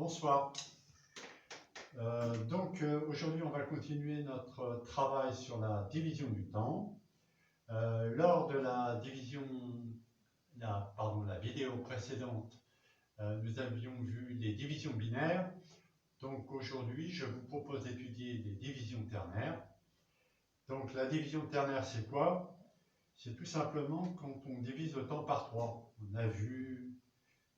Bonsoir. Aujourd'hui, on va continuer notre travail sur la division du temps. Lors de la vidéo précédente, nous avions vu les divisions binaires. Donc aujourd'hui, je vous propose d'étudier des divisions ternaires. Donc la division ternaire, c'est quoi? C'est tout simplement quand on divise le temps par 3. On a vu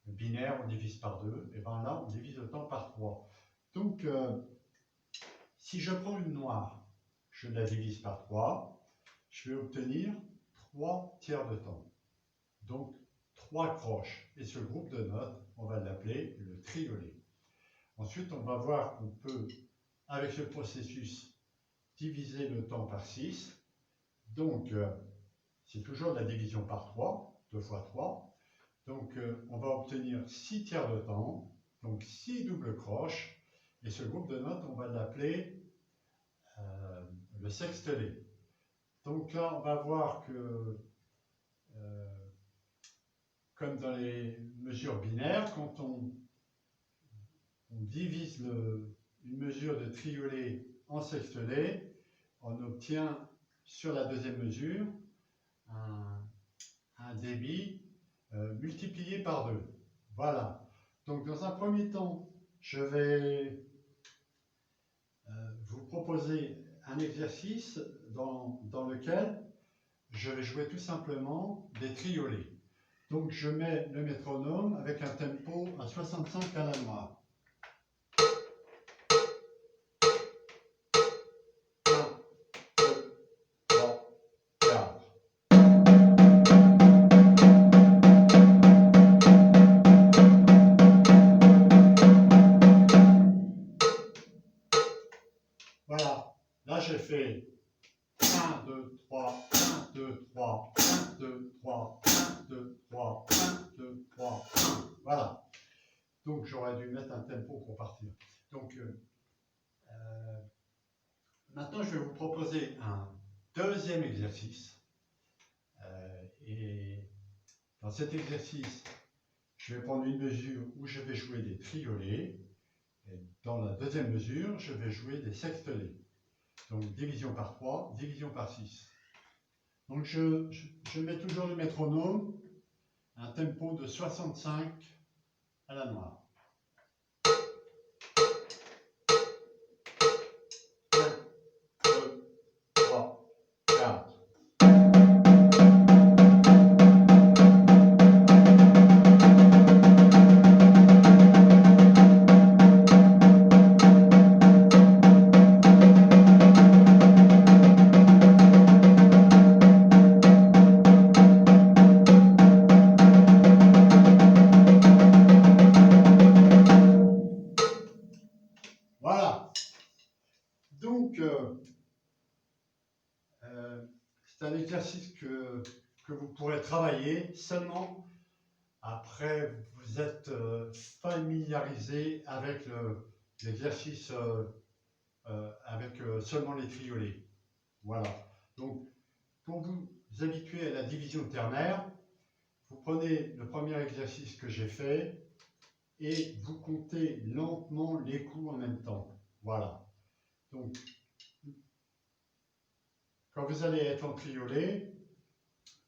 le binaire, on divise par 2. Et bien là, on divise le temps par 3. Donc, si je prends une noire, je la divise par 3, je vais obtenir 3 tiers de temps. Donc, 3 croches. Et ce groupe de notes, on va l'appeler le triolet. Ensuite, on va voir qu'on peut, avec ce processus, diviser le temps par 6. Donc, c'est toujours la division par 3, 2 fois 3. Donc, on va obtenir 6 tiers de temps, donc 6 doubles croches. Et ce groupe de notes, on va l'appeler le sextelet. Donc là, on va voir que, comme dans les mesures binaires, quand on divise une mesure de triolet en sextelet, on obtient sur la deuxième mesure un débit multiplié par 2. Voilà. Donc dans un premier temps, je vais vous proposer un exercice dans lequel je vais jouer tout simplement des triolets. Donc je mets le métronome avec un tempo à 65 à la noire. 1, 2, 3, 4. Voilà, là j'ai fait 1, 2, 3, 1, 2, 3, 1, 2, 3, 1, 2, 3, 1, 2, 3, 1. Voilà. Donc j'aurais dû mettre un tempo pour partir. Donc maintenant je vais vous proposer un deuxième exercice. Et dans cet exercice, je vais prendre une mesure où je vais jouer des triolets. Et dans la deuxième mesure, je vais jouer des sextelets. Donc division par 3, division par 6. Donc je mets toujours le métronome, un tempo de 65 à la noire. 1, 2, 3, 4. Voilà. Donc, c'est un exercice que vous pourrez travailler seulement après vous êtes familiarisé avec l'exercice avec seulement les triolets. Voilà. Donc, pour vous habituer à la division ternaire, vous prenez le premier exercice que j'ai fait et vous comptez lentement les coups en même temps. Voilà. Donc, quand vous allez être en triolet,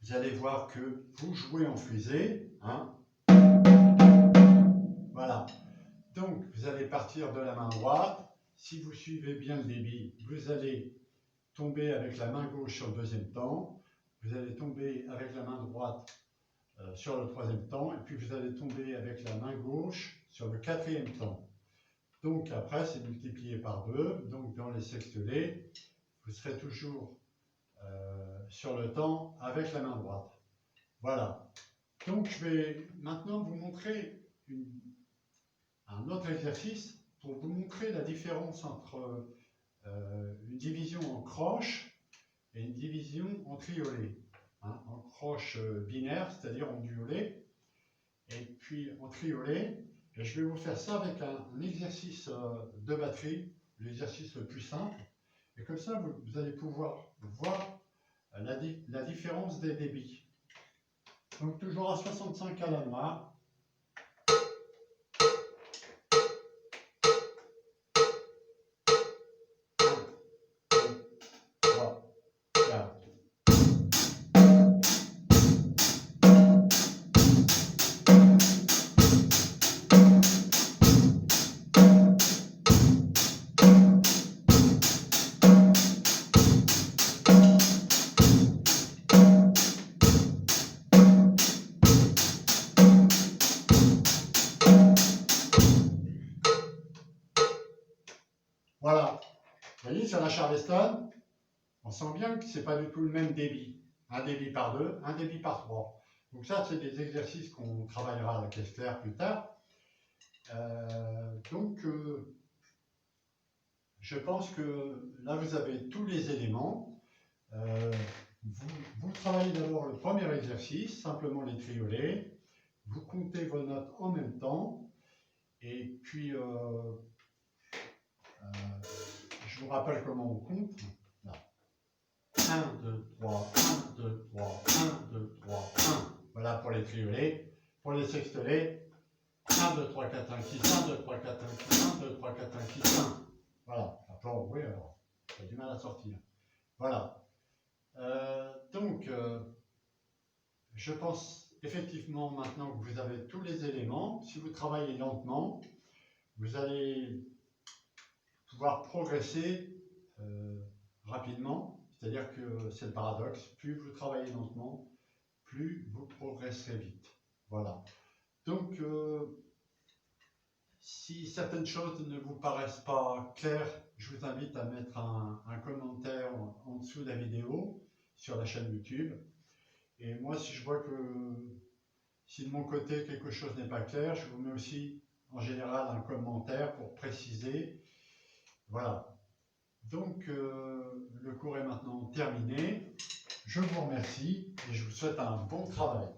vous allez voir que vous jouez en fusée. Hein. Voilà. Donc, vous allez partir de la main droite. Si vous suivez bien le débit, vous allez tomber avec la main gauche sur le deuxième temps. Vous allez tomber avec la main droite sur le troisième temps. Et puis, vous allez tomber avec la main gauche sur le quatrième temps. Donc, après, c'est multiplié par 2. Donc, dans les sextelets, vous serez toujours sur le temps avec la main droite. Voilà. Donc, je vais maintenant vous montrer un autre exercice pour vous montrer la différence entre une division en croche et une division en triolet. Hein, en croche binaire, c'est-à-dire en duolet, et puis en triolet. Et je vais vous faire ça avec un exercice de batterie, l'exercice le plus simple. Et comme ça, vous allez pouvoir voir la différence des débits. Donc toujours à 65 à la noire. Charleston, on sent bien que ce n'est pas du tout le même débit. Un débit par 2, un débit par 3. Donc ça, c'est des exercices qu'on travaillera à la caisse claire plus tard. Je pense que là, vous avez tous les éléments. Vous travaillez d'abord le premier exercice, simplement les triolets. Vous comptez vos notes en même temps. Et puis, je vous rappelle comment on compte. Là. 1, 2, 3, 1, 2, 3, 1, 2, 3, 1. Voilà pour les triolets. Pour les sextolets, 1, 2, 3, 4, 1, 6, 1, 2, 3, 4, 1, 6, 1, 2, 3, 4, 1, 6, 1. Voilà. Attends, oui, alors, j'ai du mal à sortir. Voilà. Je pense effectivement maintenant que vous avez tous les éléments. Si vous travaillez lentement, vous allez pouvoir progresser rapidement. C'est-à-dire que c'est le paradoxe. Plus vous travaillez lentement, plus vous progresserez vite. Voilà. Donc, si certaines choses ne vous paraissent pas claires, je vous invite à mettre un commentaire en dessous de la vidéo sur la chaîne YouTube. Et moi, si je vois que si de mon côté quelque chose n'est pas clair, je vous mets aussi en général un commentaire pour préciser. Voilà. Donc, le cours est maintenant terminé. Je vous remercie et je vous souhaite un bon travail.